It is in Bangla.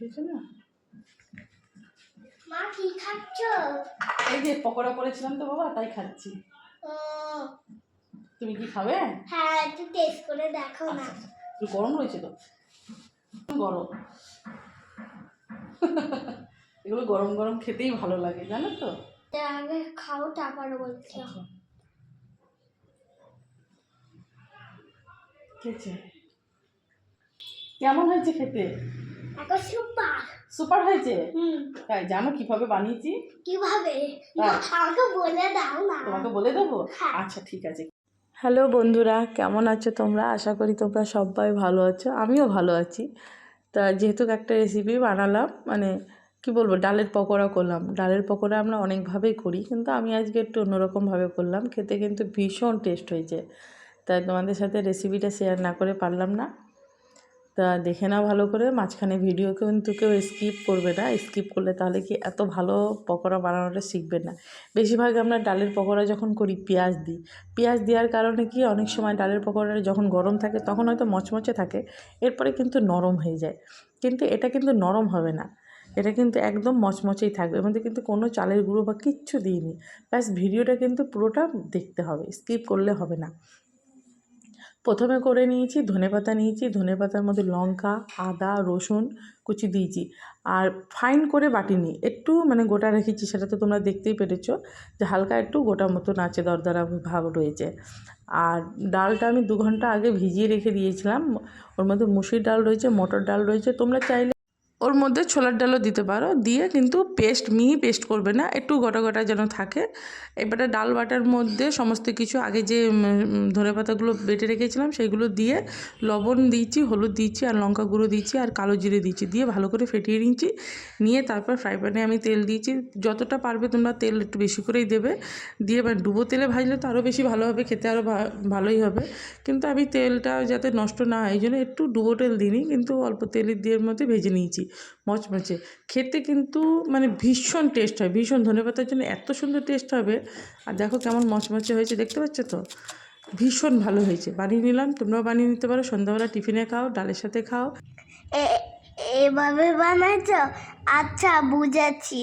খেয়েছো না? মা কি খাচ্ছ? এই যে পকোড়া করেছিলাম তো বাবা, তাই খাচ্ছি। তুমি কি খাবে? হ্যাঁ, একটু টেস্ট করে দেখো না। একটু গরম রয়েছে তো, গরম। এগুলো গরম গরম খেতেই ভালো লাগে, জানো তো। আগে খাও, তারপর বলছি। খেয়েছে, কেমন হয়েছে খেতে? এখন সুপার সুপার হয়েছে। তাই জানো কিভাবে বানিয়েছি? কিভাবে আমাকে বলে দাও না। তোমাকে বলে দেবো? আচ্ছা ঠিক আছে। হ্যালো বন্ধুরা, কেমন আছো তোমরা? আশা করি তোমরা সবাই ভালো আছো, আমিও ভালো আছি। তা যেহেতু একটা রেসিপি বানালাম, মানে কি বলবো, ডালের পকোড়া করলাম। ডালের পকোড়া আমরা অনেকভাবেই করি, কিন্তু আমি আজকে একটু অন্যরকমভাবে করলাম। খেতে কিন্তু ভীষণ টেস্ট হয়েছে, তাই তোমাদের সাথে রেসিপিটা শেয়ার না করে পারলাম না। তা দেখে নাও ভালো করে, মাঝখানে ভিডিও কিন্তু কেউ স্কিপ করবে না। স্কিপ করলে তাহলে কি এত ভালো পকোড়া বানানোটা শিখবে না। বেশিরভাগ আমরা ডালের পকোড়া যখন করি পেঁয়াজ দিই। পেঁয়াজ দেওয়ার কারণে কি অনেক সময় ডালের পকোড়াটা যখন গরম থাকে তখন হয়তো মচমচে থাকে, এরপরে কিন্তু নরম হয়ে যায়। কিন্তু এটা কিন্তু নরম হবে না, এটা কিন্তু একদম মচমচেই থাকবে। এর মধ্যে কিন্তু কোনো চালের গুঁড়ো বা কিচ্ছু দিইনি। ব্যাস ভিডিওটা কিন্তু পুরোটা দেখতে হবে, স্কিপ করলে হবে না। প্রথমে করে নিয়েছি ধনেপাতা, নিয়েছি ধনেপাতার মধ্যে লঙ্কা, আদা, রসুন কুচি দিয়েছি। আর ফাইন করে বাটিনি, একটু মানে গোটা রেখেছি। সেটা তো তোমরা দেখতেই পেরেছো যে হালকা একটু গোটা মতন আছে, দরদরা ভাব রয়েছে। আর ডালটা আমি 2 ঘন্টা আগে ভিজিয়ে রেখে দিয়েছিলাম। ওর মধ্যে মুসুরির ডাল রয়েছে, মটর ডাল রয়েছে, তোমরা চাইলে ওর মধ্যে ছোলার ডালও দিতে পারো। দিয়ে কিন্তু মিহি পেস্ট করবে না, একটু গোটা গোটা যেন থাকে। এবারে ডাল বাটার মধ্যে সমস্ত কিছু আগে যে ধনেপাতাগুলো বেটে রেখেছিলাম সেইগুলো দিয়ে লবণ দিয়েছি, হলুদ দিয়েছি, আর লঙ্কা গুঁড়ো দিয়েছি, আর কালো জিরে দিয়েছি, দিয়ে ভালো করে ফেটিয়ে নিয়েছি। নিয়ে তারপর ফ্রাই প্যানে আমি তেল দিয়েছি। যতটা পারবে তোমরা তেল একটু বেশি করেই দেবে। দিয়ে এবার ডুবো তেলে ভাজলে তো আরও বেশি ভালো হবে, খেতে আরও ভালোই হবে। কিন্তু আমি তেলটা যাতে নষ্ট না হয় এই জন্য একটু ডুবো তেল দিইনি, কিন্তু অল্প তেলের দিয়ে মধ্যে ভেজে নিয়েছি মচমচে। খেতে কিন্তু মানে ভীষণ টেস্ট হয়, ভীষণ। ধনেপাতার জন্য এত সুন্দর টেস্ট হবে। আর দেখো কেমন মচমচে হয়েছে, দেখতে পাচ্ছ তো? ভীষণ ভালো হয়েছে। বানিয়ে নিলাম, তোমরাও বানিয়ে নিতে পারো। সন্ধ্যাবেলা টিফিনে খাও, ডালের সাথে খাও। এভাবে বানাইছো? আচ্ছা, বুঝেছি।